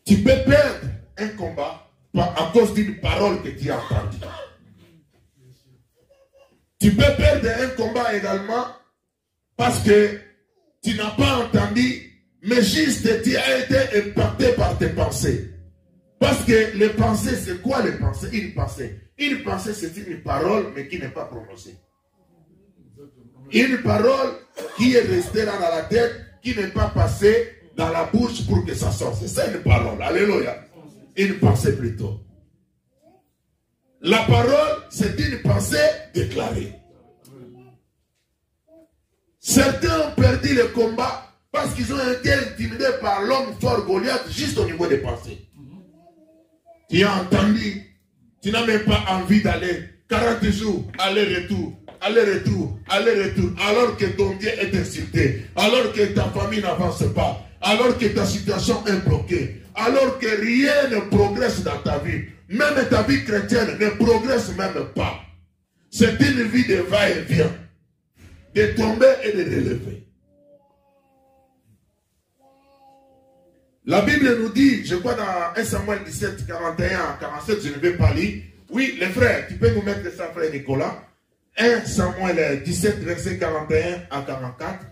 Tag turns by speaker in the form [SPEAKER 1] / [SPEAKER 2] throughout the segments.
[SPEAKER 1] Tu peux perdre un combat à cause d'une parole que tu as entendue. Tu peux perdre un combat également parce que tu n'as pas entendu, mais juste tu as été impacté par tes pensées. Parce que les pensées, c'est quoi les pensées? Une pensée. Une pensée, c'est une parole, mais qui n'est pas prononcée. Une parole qui est restée là dans la tête, qui n'est pas passée dans la bouche pour que ça sorte. C'est ça une parole. Alléluia. Une pensée plutôt. La parole, c'est une pensée déclarée. Certains ont perdu le combat parce qu'ils ont été intimidés par l'homme fort Goliath juste au niveau des pensées. Tu as entendu, tu n'as même pas envie d'aller 40 jours, aller-retour, aller-retour, aller-retour, alors que ton Dieu est insulté, alors que ta famille n'avance pas, alors que ta situation est bloquée, alors que rien ne progresse dans ta vie, même ta vie chrétienne ne progresse même pas. C'est une vie de va-et-vient, de tomber et de relever. La Bible nous dit, je crois dans 1 Samuel 17, 41 à 47, je ne vais pas lire. Oui, les frères, tu peux nous mettre ça, frère Nicolas. 1 Samuel 17, verset 41 à 44.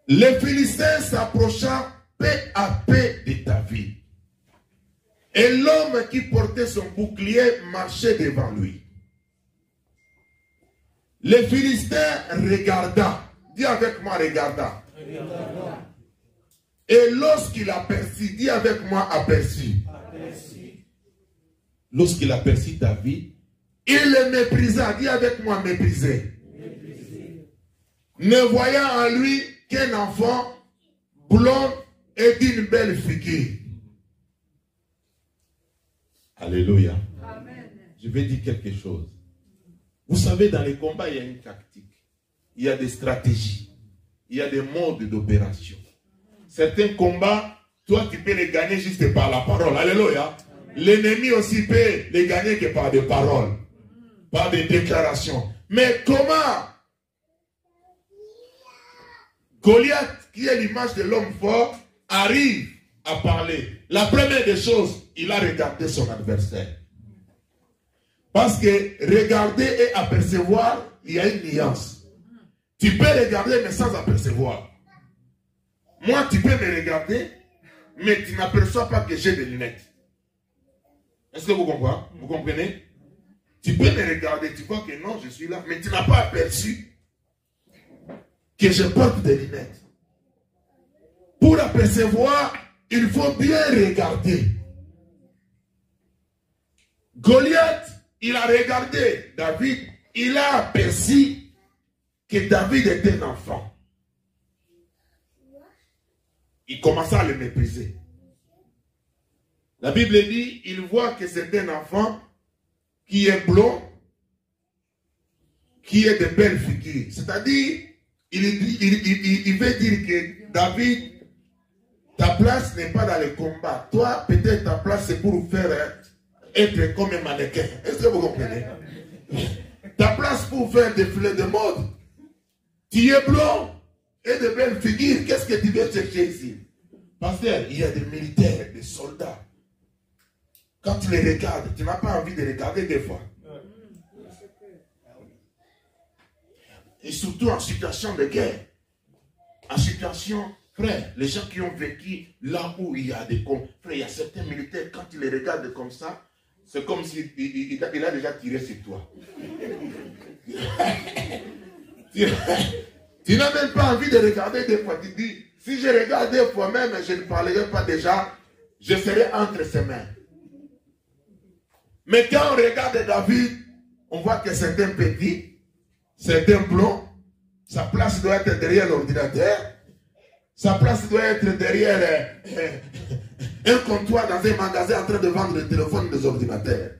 [SPEAKER 1] Les Philistins s'approcha peu à peu de David. Et l'homme qui portait son bouclier marchait devant lui. Les Philistins regarda. Dis avec moi, regarda. Et lorsqu'il aperçut, dis avec moi, aperçut. Lorsqu'il aperçut David, il le méprisa. Dis avec moi, méprisé. Ne voyant en lui qu'un enfant blond et d'une belle figure. Alléluia. Amen. Je vais dire quelque chose. Vous savez, dans les combats, il y a une tactique. Il y a des stratégies. Il y a des modes d'opération. Certains combats, toi, tu peux les gagner juste par la parole. Alléluia. L'ennemi aussi peut les gagner que par des paroles. Par des déclarations. Mais comment Goliath, qui est l'image de l'homme fort, arrive à parler? La première des choses, il a regardé son adversaire. Parce que regarder et apercevoir, il y a une nuance. Tu peux regarder mais sans apercevoir. Moi, tu peux me regarder, mais tu n'aperçois pas que j'ai des lunettes. Est-ce que vous comprenez? Vous comprenez? Tu peux me regarder, tu vois que non, je suis là, mais tu n'as pas aperçu que je porte des lunettes. Pour apercevoir, il faut bien regarder. Goliath, il a regardé David, il a aperçu que David était un enfant. Il commença à le mépriser. La Bible dit, il voit que c'est un enfant qui est blond, qui est de belles figures. C'est-à-dire, il veut dire que David, ta place n'est pas dans le combat. Toi, peut-être ta place c'est pour faire être comme un mannequin. Est-ce que vous comprenez? Ta place pour faire défiler de mode. Tu es blond et de belles figures. Qu'est-ce que tu veux chercher ici? Pasteur, il y a des militaires, des soldats. Quand tu les regardes, tu n'as pas envie de regarder des fois. Et surtout en situation de guerre. En situation, frère, les gens qui ont vécu là où il y a des cons. Frère, il y a certains militaires, quand tu les regardes comme ça, c'est comme s'il a déjà tiré sur toi. Tu n'as même pas envie de regarder des fois. Tu dis, si je regarde des fois même, je ne parlerai pas déjà, je serai entre ses mains. Mais quand on regarde David, on voit que c'est un petit, c'est un blond, sa place doit être derrière l'ordinateur, sa place doit être derrière un comptoir dans un magasin en train de vendre le téléphone des ordinateurs.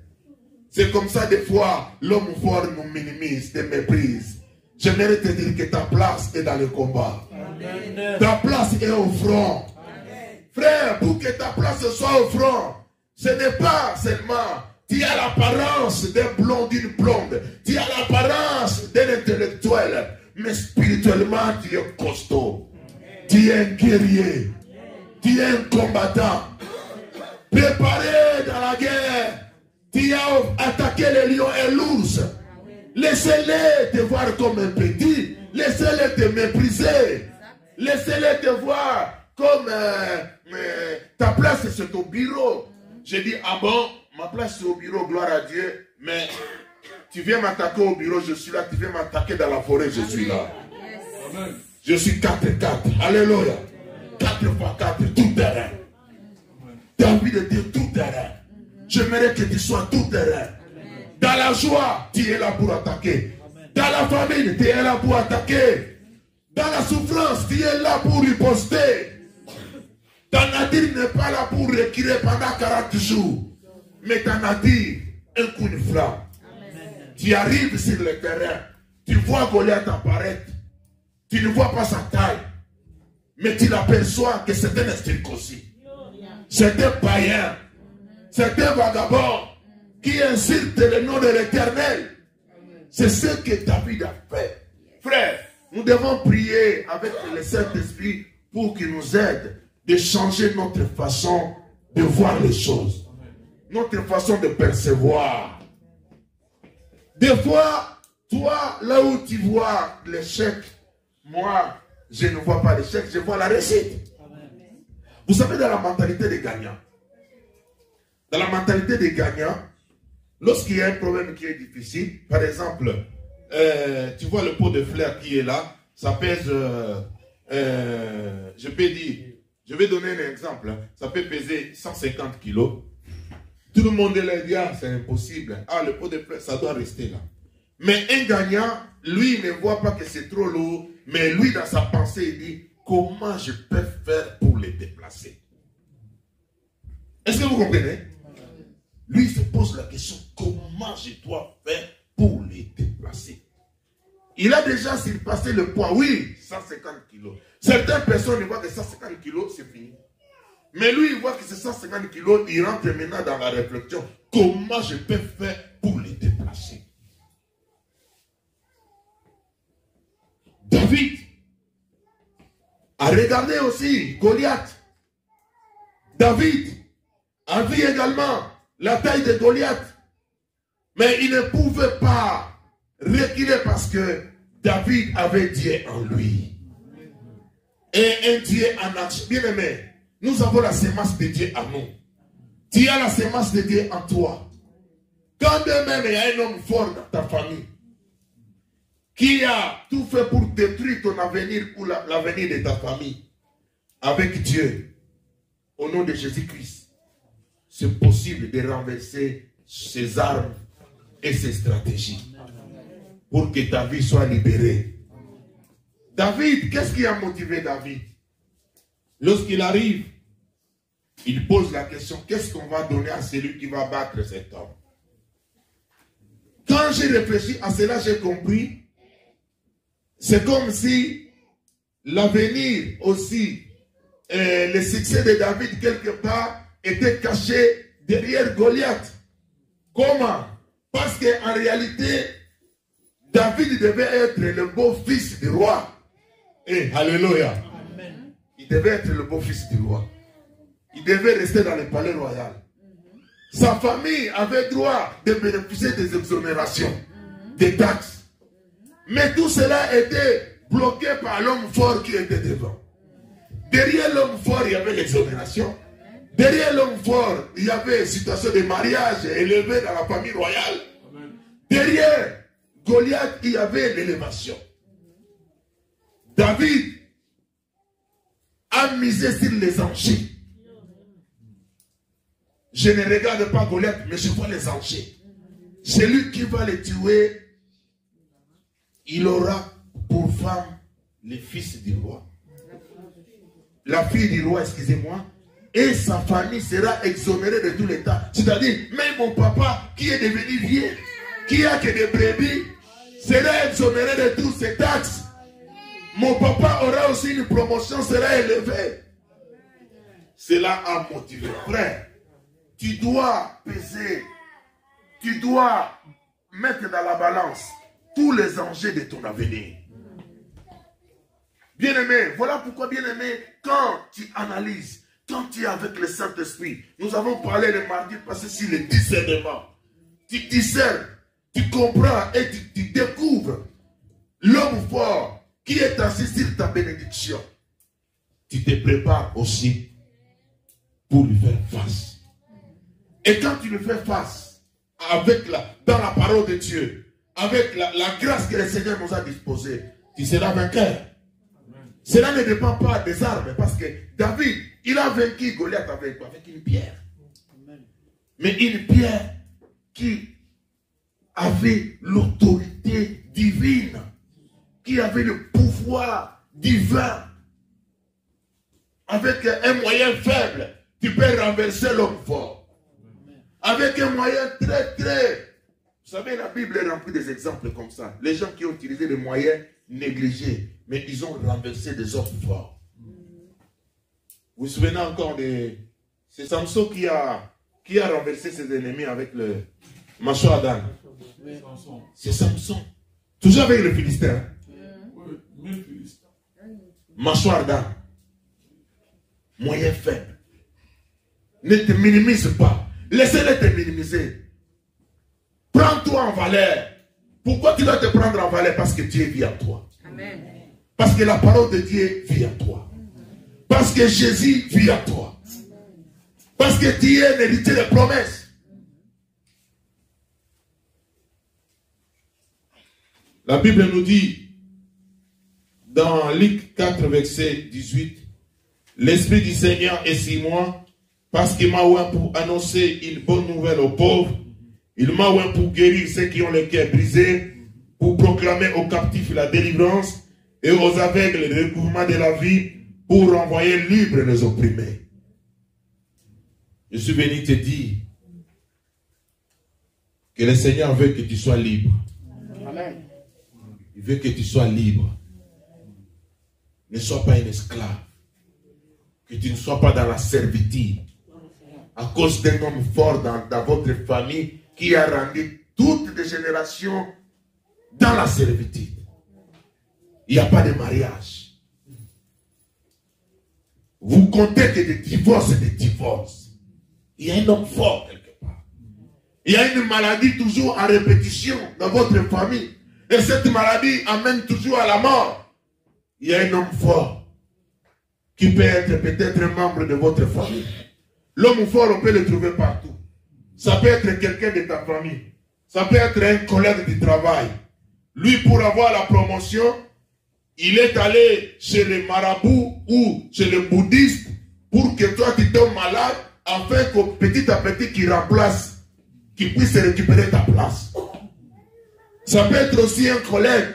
[SPEAKER 1] C'est comme ça des fois, l'homme fort nous minimise, te méprise. J'aimerais te dire que ta place est dans le combat. Amen. Ta place est au front. Amen. Frère, pour que ta place soit au front, ce n'est pas seulement Tu as l'apparence d'un blond, d'une blonde. Tu as l'apparence d'un intellectuel. Mais spirituellement, tu es costaud. Tu es un guerrier. Tu es un combattant. Préparé dans la guerre. Tu as attaqué les lions et l'ours. Laissez-les te voir comme un petit. Laissez-les te mépriser. Laissez-les te voir comme ta place c'est au bureau. J'ai dit, ah bon, ma place c'est au bureau, gloire à Dieu. Mais tu viens m'attaquer au bureau, je suis là. Tu viens m'attaquer dans la forêt, je suis là. Je suis 4-4. Alléluia. 4 x 4, tout terrain. David était tout terrain. J'aimerais que tu sois tout terrain. Dans la joie, tu es là pour attaquer. Dans la famine, tu es là pour attaquer. Dans la souffrance, tu es là pour riposter. Ta nature n'est pas là pour reculer pendant 40 jours. Mais ta nature, un coup de flamme. Tu arrives sur le terrain. Tu vois Goliath apparaître. Tu ne vois pas sa taille. Mais tu l'aperçois que c'est un incirconcis. C'est un païen. C'est un vagabond qui insulte le nom de l'Éternel. C'est ce que David a fait. Frère, nous devons prier avec le Saint-Esprit pour qu'il nous aide de changer notre façon de voir les choses. Notre façon de percevoir. Des fois, toi, là où tu vois l'échec, moi, je ne vois pas l'échec, je vois la réussite. Vous savez, dans la mentalité des gagnants, dans la mentalité des gagnants, lorsqu'il y a un problème qui est difficile, par exemple, tu vois le pot de fleurs qui est là, ça pèse, je peux dire, je vais donner un exemple, ça peut peser 150 kilos. Tout le monde là dit, ah, c'est impossible. Ah, le pot de fleurs, ça doit rester là. Mais un gagnant, lui, il ne voit pas que c'est trop lourd, mais lui, dans sa pensée, il dit, comment je peux faire pour les déplacer? Est-ce que vous comprenez? Lui, il se pose la question, comment je dois faire pour les déplacer? Il a déjà surpassé le poids, oui, 150 kilos. Certaines personnes voient que 150 kilos, c'est fini. Mais lui, il voit que c'est 150 kilos, il rentre maintenant dans la réflexion. Comment je peux faire pour les déplacer? David a regardé aussi Goliath. David a vu également la taille de Goliath. Mais il ne pouvait pas reculer parce que David avait Dieu en lui. Et un Dieu en action. Bien aimé, nous avons la sémence de Dieu en nous. Tu as la sémence de Dieu en toi. Quand même il y a un homme fort dans ta famille qui a tout fait pour détruire ton avenir ou l'avenir de ta famille, avec Dieu, au nom de Jésus-Christ, c'est possible de renverser ses armes et ses stratégies pour que ta vie soit libérée. David, qu'est-ce qui a motivé David? Lorsqu'il arrive, il pose la question, qu'est-ce qu'on va donner à celui qui va battre cet homme? Quand j'ai réfléchi à cela, j'ai compris, c'est comme si l'avenir aussi, le succès de David quelque part, était caché derrière Goliath. Comment? Parce qu'en réalité, David devait être le beau-fils du roi. Et alléluia. Amen. Il devait être le beau-fils du roi. Il devait rester dans le palais royal. Sa famille avait droit de bénéficier des exonérations, des taxes. Mais tout cela était bloqué par l'homme fort qui était devant. Derrière l'homme fort, il y avait l'exonération. Derrière l'homme fort, il y avait une situation de mariage élevée dans la famille royale. Derrière Goliath, il y avait l'élévation. David a misé sur les enchères. Je ne regarde pas Goliath, mais je vois les enchères. Celui qui va les tuer, il aura pour femme les fils du roi. La fille du roi, excusez-moi. Et sa famille sera exonérée de tout l'État. C'est-à-dire, même mon papa qui est devenu vieux, qui a que des brebis, sera exonéré de toutes ces taxes. Mon papa aura aussi une promotion, sera élevée. Cela a motivé. Frère, tu dois peser tu dois mettre dans la balance tous les enjeux de ton avenir. Bien-aimé, voilà pourquoi, bien-aimé, quand tu analyses, quand tu es avec le Saint-Esprit, nous avons parlé le mardi passé sur le discernement. Tu discernes, tu comprends et tu découvres l'homme fort qui est assis sur ta bénédiction. Tu te prépares aussi pour lui faire face. Et quand tu lui fais face, dans la parole de Dieu, avec la grâce que le Seigneur nous a disposée, tu seras vainqueur. Cela ne dépend pas des armes, parce que David, il a vaincu Goliath avec une pierre. Mais une pierre qui avait l'autorité divine, qui avait le pouvoir divin. Avec un moyen faible, tu peux renverser l'homme fort. Avec un moyen très... Vous savez, la Bible est remplie des exemples comme ça. Les gens qui ont utilisé des moyens négligés, mais ils ont renversé des hommes forts. Vous vous souvenez encore c'est Samson qui a renversé ses ennemis avec le mâchoire d'âne. C'est Samson. Toujours avec le Philistin. Mâchoire d'âne. Moyen faible. Ne te minimise pas. Laissez-les te minimiser. Prends-toi en valeur. Pourquoi tu dois te prendre en valeur? Parce que Dieu vit en toi. Amen. Parce que la parole de Dieu vit en toi. Parce que Jésus vit en toi. Parce que tu es l'héritier des promesses. La Bible nous dit dans Luc 4, verset 18, l'Esprit du Seigneur est sur moi parce qu'il m'a oint pour annoncer une bonne nouvelle aux pauvres. Il m'a oint pour guérir ceux qui ont le cœur brisé, pour proclamer aux captifs la délivrance et aux aveugles le recouvrement de la vie, pour renvoyer libres les opprimés. Je suis venu te dire que le Seigneur veut que tu sois libre. Amen. Il veut que tu sois libre. Ne sois pas un esclave. Que tu ne sois pas dans la servitude. À cause d'un homme fort dans votre famille qui a rendu toutes les générations dans la servitude. Il n'y a pas de mariage. Vous comptez que des divorces et des divorces. Il y a un homme fort quelque part. Il y a une maladie toujours en répétition dans votre famille. Et cette maladie amène toujours à la mort. Il y a un homme fort qui peut être peut-être un membre de votre famille. L'homme fort, on peut le trouver partout. Ça peut être quelqu'un de ta famille. Ça peut être un collègue du travail. Lui, pour avoir la promotion, il est allé chez les marabouts ou chez les bouddhistes pour que toi tu tombes malade afin que petit à petit qu'il remplace, qu'il puisse récupérer ta place. Ça peut être aussi un collègue.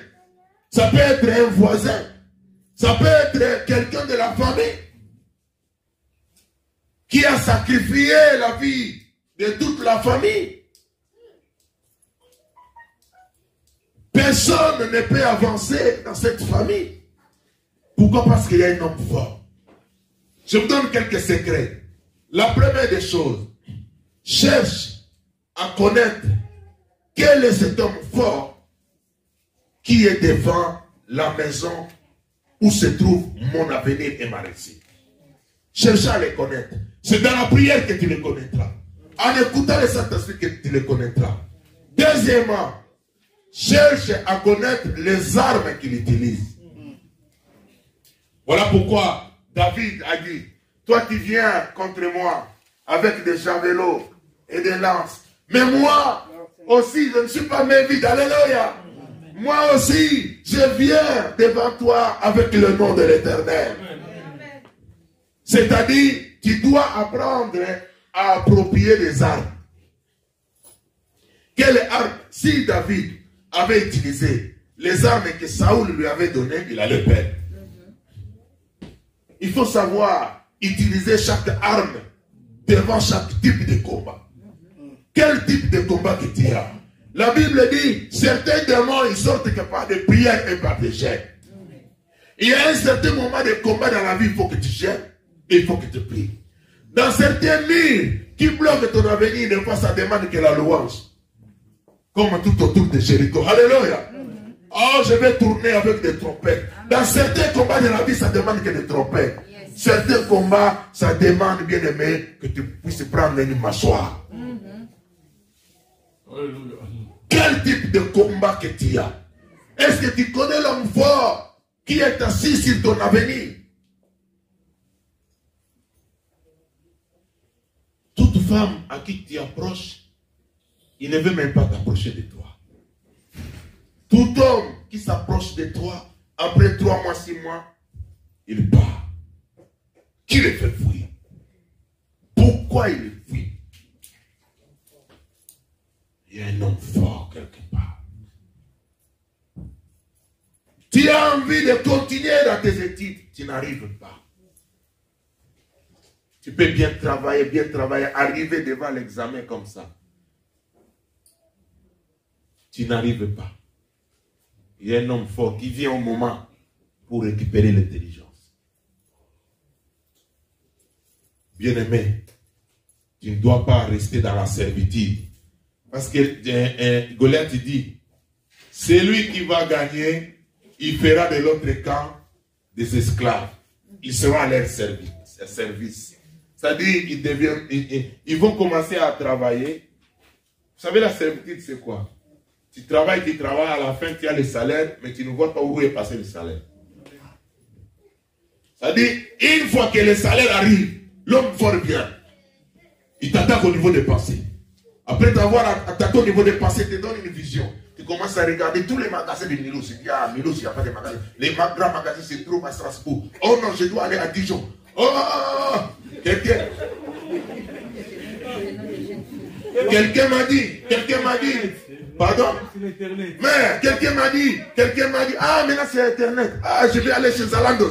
[SPEAKER 1] Ça peut être un voisin. Ça peut être quelqu'un de la famille qui a sacrifié la vie de toute la famille. Personne ne peut avancer dans cette famille. Pourquoi? Parce qu'il y a un homme fort. Je vous donne quelques secrets. La première des choses, cherche à connaître quel est cet homme fort qui est devant la maison où se trouve mon avenir et ma réussite. Cherche à les connaître. C'est dans la prière que tu les connaîtras. En écoutant le Saint-Esprit que tu les connaîtras. Deuxièmement, cherche à connaître les armes qu'il utilise. Voilà pourquoi David a dit, toi tu viens contre moi avec des javelots et des lances. Mais moi aussi, je ne suis pas mes vides. Alléluia. Moi aussi, je viens devant toi avec le nom de l'Éternel. C'est-à-dire, tu dois apprendre à approprier les armes. Quelle arme? Si David avait utilisé les armes que Saoul lui avait données, il allait perdre. Il faut savoir utiliser chaque arme devant chaque type de combat. Quel type de combat que tu as? La Bible dit, certains démons, ils sortent que par des prières et par des jeûnes. Il y a un certain moment de combat dans la vie, il faut que tu jeûnes et il faut que tu pries. Dans certains murs qui bloquent ton avenir, des fois ça demande que la louange. Comme tout autour de Jéricho. Alléluia. Oh, je vais tourner avec des trompettes. Dans certains combats de la vie, ça demande que des trompettes. Certains combats, ça demande, bien aimé, que tu puisses prendre une mâchoire. Quel type de combat que tu as? Est-ce que tu connais l'homme fort qui est assis sur ton avenir? Toute femme à qui tu approches, il ne veut même pas t'approcher de toi. Tout homme qui s'approche de toi, après 3 mois, 6 mois, il part. Qui le fait fuir? Pourquoi il le fuit? Il y a un homme fort quelque part. Tu as envie de continuer dans tes études, tu n'arrives pas. Tu peux bien travailler, arriver devant l'examen comme ça. Tu n'arrives pas. Il y a un homme fort qui vient au moment pour récupérer l'intelligence. Bien-aimé, tu ne dois pas rester dans la servitude. Parce que Goliath dit, c'est lui qui va gagner, il fera de l'autre camp des esclaves. Ils seront à leur service. C'est-à-dire, ils vont commencer à travailler. Vous savez, la servitude, c'est quoi? Tu travailles, à la fin, tu as le salaire, mais tu ne vois pas où est passé le salaire. C'est-à-dire, une fois que le salaire arrive, l'homme fort vient. Il t'attaque au niveau des pensées. Après t'avoir attaqué au niveau des pensées, il te donne une vision. Tu commences à regarder tous les magasins de Milos. Tu dis, ah, Milos, il n'y a pas de magasins. Les grands magasins se trouvent à Strasbourg. Oh non, je dois aller à Dijon. Oh, quelqu'un m'a dit, pardon? Mais quelqu'un m'a dit, ah, maintenant c'est Internet. Ah, je vais aller chez Zalando.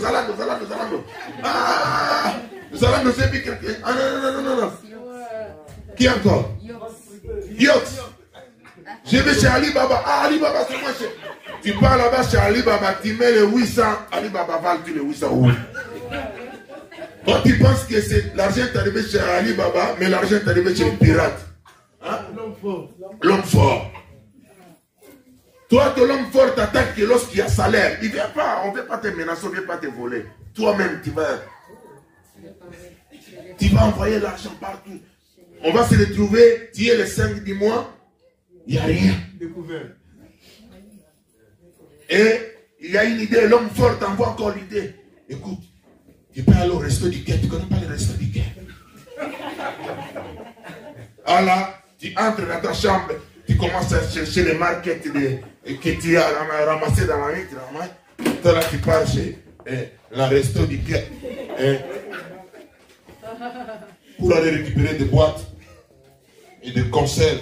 [SPEAKER 1] Ah, Zalando, c'est bien quelqu'un. Ah, non. Qui encore? Yox. Je vais chez Alibaba. Ah, Alibaba, c'est moi. Tu pars là-bas chez Alibaba, tu mets les 800. Alibaba vale tous les 800 euros. Toi, tu penses que c'est l'argent est arrivé chez Alibaba, mais l'argent est arrivé chez le pirate. Hein? L'homme fort. Toi, l'homme fort t'attaque que lorsqu'il y a salaire. Il ne vient pas, on ne veut pas te menacer, on ne veut pas te voler. Toi-même, tu vas envoyer l'argent partout. On va se retrouver, tu es le 5 du mois, il n'y a rien. Découvert. Et il y a une idée, l'homme fort t'envoie encore l'idée. Écoute, tu peux aller au resto du quai, tu ne connais pas le resto du quai. Ah là, tu entres dans ta chambre, tu commences à chercher les marquettes que tu as ramassées dans la nuit. Toi là, tu pars chez le resto du quai. Pour aller récupérer des boîtes et des conserves.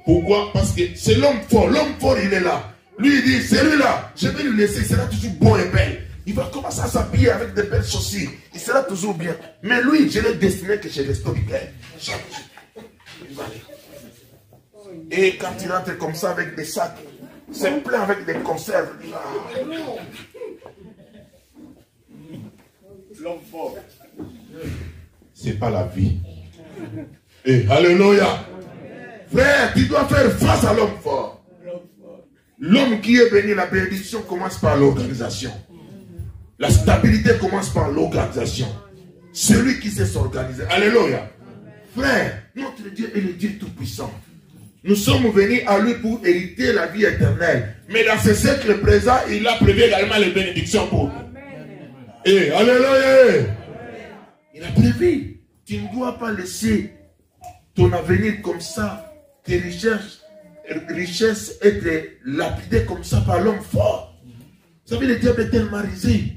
[SPEAKER 1] Pourquoi? Parce que c'est l'homme fort. L'homme fort, il est là. Lui, il dit, celui-là, je vais lui laisser, il sera toujours bon et belle. Il va commencer à s'habiller avec des belles chaussures. Il sera toujours bien. Mais lui, je l'ai destiné que chez les stockers. Il va aller. Et quand il rentre comme ça avec des sacs, c'est plein avec des conserves. L'homme fort. C'est pas la vie. Et alléluia. Frère, tu dois faire face à l'homme fort. L'homme qui est béni, la bénédiction commence par l'organisation. La stabilité commence par l'organisation. Celui qui sait s'organiser. Alléluia. Frère, notre Dieu est le Dieu tout-puissant. Nous sommes venus à lui pour hériter la vie éternelle. Mais dans ce siècle présent, il a prévu également les bénédictions pour nous. Et alléluia. Il a prévu. Tu ne dois pas laisser ton avenir comme ça, tes richesses être lapidées comme ça par l'homme fort. Vous savez, le diable est tellement risé.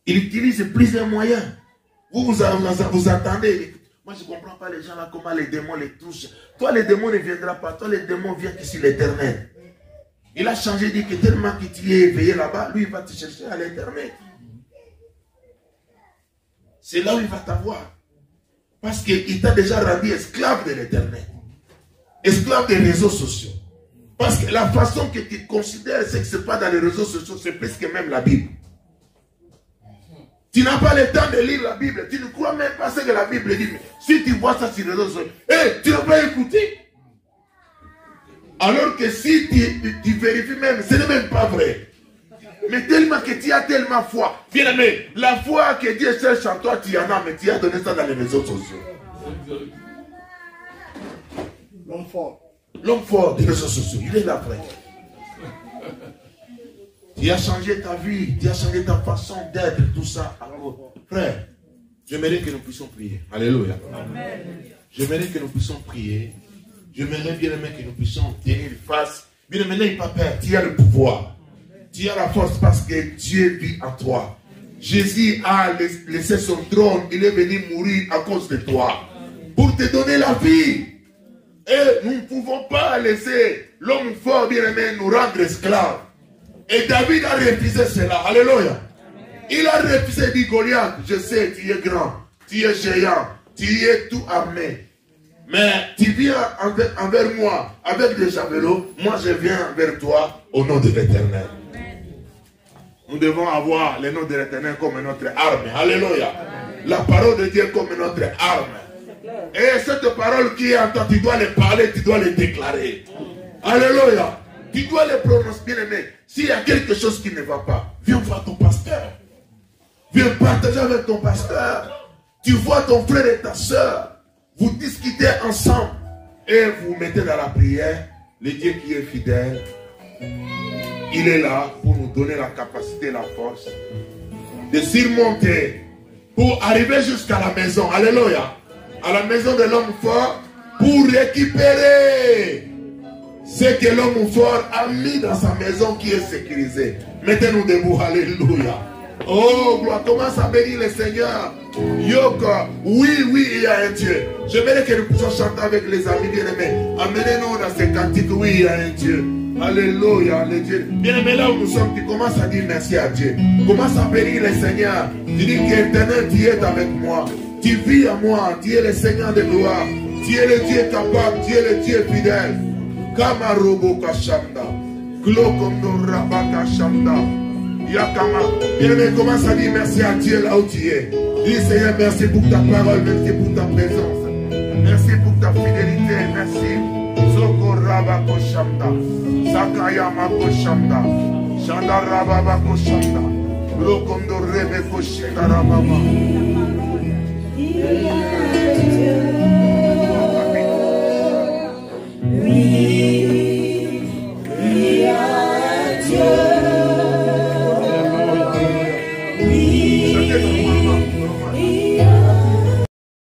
[SPEAKER 1] Il utilise plusieurs moyens. Vous attendez. Moi, je ne comprends pas les gens là, comment les démons les touchent. Toi, les démons ne viendront pas. Toi, les démons viennent ici l'éternel. Il a changé, dit que tellement que tu es éveillé là-bas, lui, il va te chercher à l'éternel. C'est là où il va t'avoir. Parce qu'il t'a déjà rendu esclave de l'éternel. Esclave des réseaux sociaux. Parce que la façon que tu considères, c'est que ce n'est pas dans les réseaux sociaux, c'est plus que même la Bible. Tu n'as pas le temps de lire la Bible. Tu ne crois même pas ce que la Bible dit. Si tu vois ça sur les réseaux sociaux, tu ne vas pas écouter. Alors que si tu vérifies même, ce n'est même pas vrai. Mais tellement que tu as tellement foi. Bien aimé, la foi que Dieu cherche en toi, tu en as, mais tu as donné ça dans les réseaux sociaux.
[SPEAKER 2] L'homme fort.
[SPEAKER 1] L'homme fort des réseaux sociaux, il est là, frère. Tu as changé ta vie, tu as changé ta façon d'être, tout ça. Alors, frère, j'aimerais que nous puissions prier. Alléluia. Amen. J'aimerais que nous puissions prier. J'aimerais bien aimé que nous puissions tenir face. Bien aimé, n'aie pas peur, tu as le pouvoir. Tu as la force parce que Dieu vit en toi. Jésus a laissé son trône, il est venu mourir à cause de toi. Pour te donner la vie. Et nous ne pouvons pas laisser l'homme fort, bien aimé, nous rendre esclaves. Et David a refusé cela. Alléluia. Il a refusé, dit Goliath, je sais, tu es grand, tu es géant, tu es tout armé. Mais tu viens envers moi avec des javelots, moi je viens vers toi au nom de l'Éternel. Nous devons avoir le nom de l'Éternel comme notre arme. Alléluia. La parole de Dieu comme notre arme. Et cette parole qui est en toi, tu dois les parler, tu dois les déclarer. Alléluia. Tu dois les prononcer, bien aimé. S'il y a quelque chose qui ne va pas, viens voir ton pasteur. Viens partager avec ton pasteur. Tu vois ton frère et ta soeur. Vous discutez ensemble. Et vous mettez dans la prière. Le Dieu qui est fidèle, il est là pour nous donner la capacité, la force de surmonter pour arriver jusqu'à la maison. Alléluia. À la maison de l'homme fort pour récupérer ce que l'homme fort a mis dans sa maison qui est sécurisée. Mettez-nous debout. Alléluia. Oh, gloire. Commence à bénir le Seigneur. Yoka. Oui, il y a un Dieu. Je voudrais que nous puissions chanter avec les amis bien-aimés. Amenez-nous dans ces cantiques. Oui, il y a un Dieu. Alléluia, le Dieu. Bien aimé, là où nous sommes, tu commences à dire merci à Dieu. Commence à bénir le Seigneur. Tu dis qu'Éternel, tu es avec moi. Tu vis à moi. Tu es le Seigneur de gloire. Tu es le Dieu capable. Tu es le Dieu fidèle. Kamarobo Kashanda. Glokondo Rabaka Shanda. Yakama. Bien aimé, commence à dire merci à Dieu là où tu es. Dis Seigneur, merci pour ta parole. Merci pour ta présence. Merci pour ta fidélité. Merci. Soko Rabako Shanda. Sakayama Koshanda. Shanda Rababa Koshanda. Glokondo Rebe Koshenda Rababa.
[SPEAKER 3] Oui.